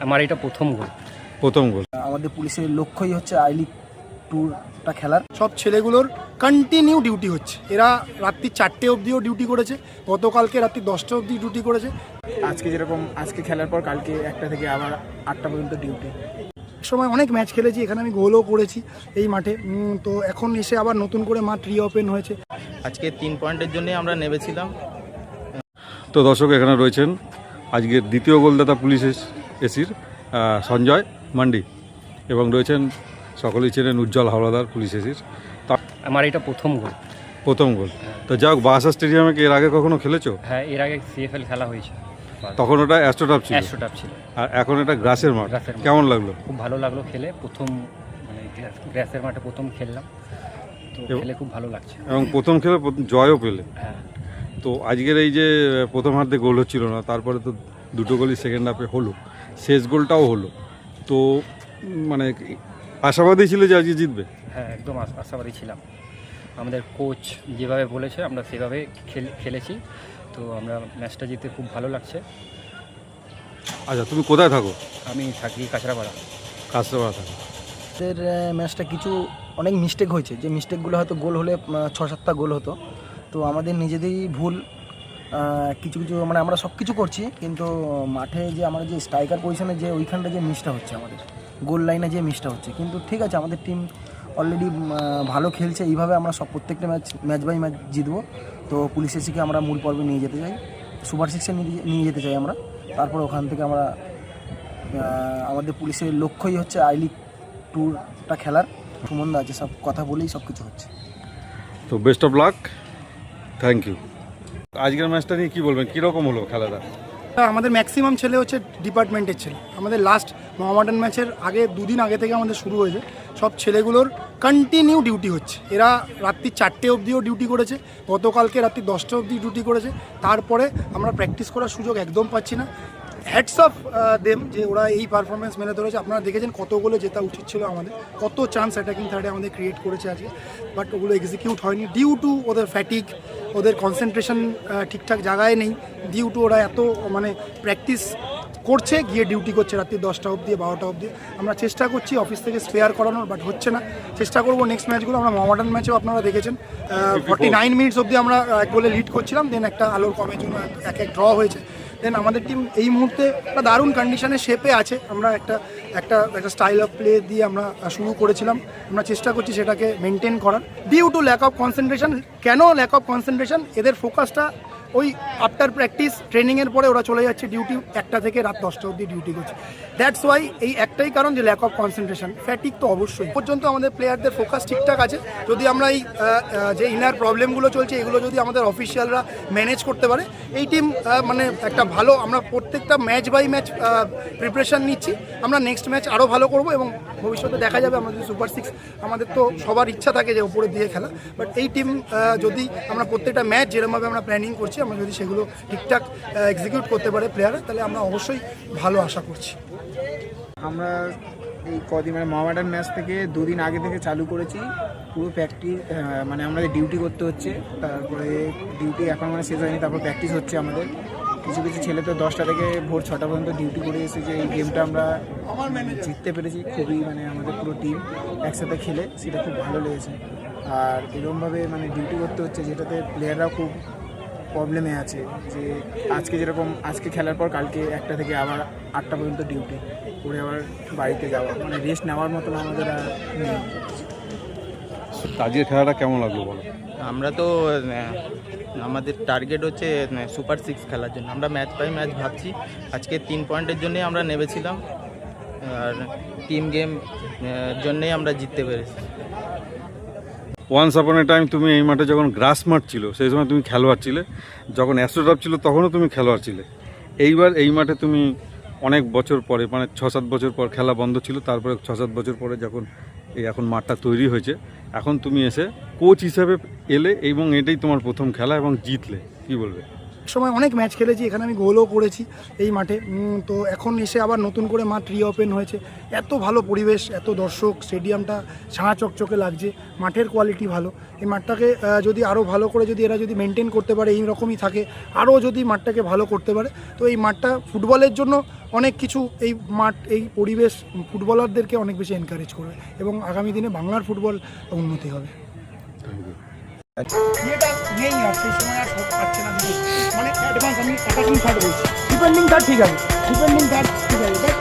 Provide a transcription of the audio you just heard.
আমার এটা প্রথম গোল। আমাদের পুলিশের লক্ষ্যই হচ্ছে আই লিগ টুরটা খেলার। সব ছেলেগুলোর কন্টিনিউ ডিউটি হচ্ছে। এরা রাত্রি 4টে অবধিও ডিউটি করেছে, গতকালকে রাত্রি 10টা অবধি ডিউটি করেছে। আজকে খেলার পর কালকে 1টা থেকে আবার 8টা পর্যন্ত ডিউটি। সময় অনেক ম্যাচ খেলেছি, এখানে আমি গোলও করেছি এই মাঠে। তো এখন এসে আবার নতুন করে মাঠ রিওপেন হয়েছে। আজকে 3 পয়েন্টের জন্য আমরা নেমেছিলাম। তো দর্শক এখানে রয়েছেন আজকের দ্বিতীয় গোলদাতা পুলিশ এসির সঞ্জয় মান্ডি, এবং রয়েছেন সকলেই চেনেন উজ্জ্বল হাওলাদার পুলিশ এসির। আমার এটা প্রথম গোল। তো যাই হোক, বাসা স্টেডিয়ামে কি এর আগে কখনো খেলেছো? হ্যাঁ, এর আগে সিএফএল খেলা হয়েছে। তখন ওটা অ্যাস্ট্রোটার্ফ ছিল, আর এখন এটা গ্রাসের মাঠ। কেমন লাগলো? খুব ভালো লাগলো খেলে। প্রথম মানে গ্রাসের মাঠে প্রথম খেললাম, তো খেলে খুব ভালো লাগছে। এবং প্রথম খেলে জয়ও পেলে। হ্যাঁ। তো আজকের এই যে প্রথম হাফে গোল হচ্ছিল না, তারপরে তো দুটো গোলই সেকেন্ড হাফে হলো, শেষ গোলটাও হলো। তো মানে আশাবাদী ছিল যে আজকে জিতবে? হ্যাঁ, একদম আশাবাদী ছিলাম। আমাদের কোচ যেভাবে বলেছে আমরা সেভাবে খেলেছি, তো আমরা ম্যাচটা জিতে খুব ভালো লাগছে। আচ্ছা, তুমি কোথায় থাকো? আমি থাকি কাঁচরাপাড়া থাকো। আমাদের ম্যাচটা অনেক মিস্টেক হয়েছে, যে মিস্টেকগুলো হয়তো গোল হলে 6-7টা গোল হতো। তো আমাদের নিজেদেরই ভুল কিছু মানে আমরা সব কিছু করছি, কিন্তু মাঠে যে আমাদের যে স্ট্রাইকার পজিশনে যে ওইখানটা যে মিসটা হচ্ছে, আমাদের গোল লাইনে যে মিসটা হচ্ছে। কিন্তু ঠিক আছে, আমাদের টিম অলরেডি ভালো খেলছে। এইভাবে আমরা প্রত্যেকটা ম্যাচ বাই ম্যাচ জিতবো। তো পুলিশ এসিকে আমরা মূল পর্বে নিয়ে যেতে চাই, সুপার সিক্সে নিয়ে যেতে চাই আমরা। তারপর ওখান থেকে আমরা আমাদের পুলিশের লক্ষ্যই হচ্ছে আই লিগ টুরটা খেলার। সম্বন্ধ আছে, সব কথা বলেই সব কিছু হচ্ছে। তো best of luck, thank you. আজকের ম্যাচটা নিয়ে কী বলবেন, কীরকম হলো খেলাটা? আমাদের ম্যাক্সিমাম ছেলে হচ্ছে ডিপার্টমেন্টের ছেলে। আমাদের লাস্ট মোহামেডান ম্যাচের আগে 2 দিন আগে থেকে আমাদের শুরু হয়েছে। সব ছেলেগুলোর কন্টিনিউ ডিউটি হচ্ছে। এরা রাত্রি 4টে অবধিও ডিউটি করেছে, গতকালকে রাত্রি 10টা অবধি ডিউটি করেছে। তারপরে আমরা প্র্যাকটিস করার সুযোগ একদম পাচ্ছি না। হ্যাটস অফ দেম যে ওরা এই পারফরমেন্স মেনে ধরেছে। আপনারা দেখেছেন কত গোলে জেতা উচিত ছিল আমাদের, কত চান্স অ্যাটাকিং থার্ডে আমাদের ক্রিয়েট করেছে আজকে, বাট ওগুলো এক্সিকিউট হয়নি ডিউ টু ওদের ফ্যাটিক, ওদের কনসেন্ট্রেশন ঠিকঠাক জায়গায় নেই, ডিউ টু ওরা এত মানে প্র্যাকটিস করছে, গিয়ে ডিউটি করছে রাত্রি 10টা অবধি 12টা অবধি। আমরা চেষ্টা করছি অফিস থেকে স্পেয়ার করানোর, বাট হচ্ছে না। চেষ্টা করবো নেক্সট ম্যাচগুলো। আমরা মোহামেডান ম্যাচেও আপনারা দেখেছেন 49 মিনিটস অবধি আমরা এক গোলে লিড করছিলাম, দেন একটা আলোর কমের জন্য এক ড্র হয়েছে। দেন আমাদের টিম এই মুহূর্তে একটা দারুণ কন্ডিশনে শেপে আছে। আমরা একটা স্টাইল অফ প্লে দিয়ে আমরা শুরু করেছিলাম, আমরা চেষ্টা করছি সেটাকে মেনটেন করার। Due to lack of concentration. কেন ল্যাক অফ কনসেন্ট্রেশন? এদের ফোকাসটা ওই আফটার প্র্যাকটিস ট্রেনিংয়ের পরে ওরা চলে যাচ্ছে ডিউটি, 1টা থেকে রাত 10টা অবধি ডিউটি করছে। দ্যাটস ওয়াই এই একটাই কারণ যে ল্যাক অফ কনসেন্ট্রেশন। ফ্যাটিক তো অবশ্যই। পর্যন্ত আমাদের প্লেয়ারদের ফোকাস ঠিকঠাক আছে। যদি আমরা এই যে ইনার প্রবলেমগুলো চলছে এগুলো যদি আমাদের অফিসিয়ালরা ম্যানেজ করতে পারে, এই টিম মানে একটা ভালো, আমরা প্রত্যেকটা ম্যাচ বাই ম্যাচ প্রিপারেশান নিচ্ছি। আমরা নেক্সট ম্যাচ আরও ভালো করব এবং ভবিষ্যতে দেখা যাবে আমাদের সুপার সিক্স। আমাদের তো সবার ইচ্ছা থাকে যে ওপরে দিয়ে খেলা, বাট এই টিম যদি আমরা প্রত্যেকটা ম্যাচ যেরকমভাবে আমরা প্ল্যানিং করছি, আমরা যদি সেগুলো ঠিকঠাক এক্সিকিউট করতে পারে প্লেয়াররা, তাহলে আমরা অবশ্যই ভালো আশা করছি। আমরা এই কদিন মানে মোহামেডান ম্যাচ থেকে 2 দিন আগে থেকে চালু করেছি পুরো প্র্যাকটিস। মানে আমাদের ডিউটি করতে হচ্ছে, তারপরে ডিউটি এখন মানে শেষ হয়নি, তারপর প্র্যাকটিস হচ্ছে আমাদের। কিছু ছেলে তো 10টা থেকে ভোর 6টা পর্যন্ত ডিউটি করে এসেছে। এই গেমটা আমরা জিততে পেরেছি, খুবই মানে আমাদের পুরো টিম একসাথে খেলে সেটা খুব ভালো লেগেছে। আর এরকমভাবে মানে ডিউটি করতে হচ্ছে, যেটাতে প্লেয়াররাও খুব প্রবলেমে আছে। যে আজকে খেলার পর কালকে 1টা থেকে আবার 8টা পর্যন্ত ডিউটি করে আবার বাড়িতে যাওয়া, মানে রেস্ট নেওয়ার মতন আমাদের আর নেই। আজকের খেলাটা কেমন লাগলো বলো? আমরা তো আমাদের টার্গেট হচ্ছে সুপার সিক্স খেলার জন্য। আমরা ম্যাচ বাই ম্যাচ ভাবছি। আজকে 3 পয়েন্টের জন্যই আমরা নেমেছিলাম, আর টিম গেম জন্যেই আমরা জিততে পেরেছি। ওয়ান্স আপন এ টাইম তুমি এই মাঠে যখন গ্রাস মাঠ ছিল সেই সময় তুমি খেলোয়াড় ছিলে, যখন অ্যাস্ট্রোটার্ফ ছিল তখনও তুমি খেলোয়াড় ছিলে। এইবার এই মাঠে তুমি অনেক বছর পরে, মানে 6-7 বছর পর খেলা বন্ধ ছিল, তারপরে 6-7 বছর পরে যখন এখন মাঠটা তৈরি হয়েছে, এখন তুমি এসে কোচ হিসাবে এলে এবং এটাই তোমার প্রথম খেলা এবং জিতলে, কি বলবে? সময় অনেক ম্যাচ খেলেছি, এখানে আমি গোলও করেছি এই মাঠে। তো এখন এসে আবার নতুন করে মাঠ রিওপেন হয়েছে, এত ভালো পরিবেশ, এত দর্শক, স্টেডিয়ামটা ছায়া চকচকে লাগছে, মাঠের কোয়ালিটি ভালো। এই মাঠটাকে যদি আরও ভালো করে যদি এরা যদি মেনটেন করতে পারে, এই রকমই থাকে, আরও যদি মাঠটাকে ভালো করতে পারে, তো এই মাঠটা ফুটবলের জন্য অনেক কিছু, এই মাঠ, এই পরিবেশ ফুটবলারদেরকে অনেক বেশি এনকারেজ করবে এবং আগামী দিনে বাংলার ফুটবল উন্নতি হবে। এটা নেই আর সেই সময় আর পাচ্ছে না, মানে অ্যাডভান্স আমি অ্যাটাকিং থার্ড বলছি, ডিপেন্ডিং থার্ড ঠিক আছে, ডিপেন্ডিং থার্ড ঠিক আছে।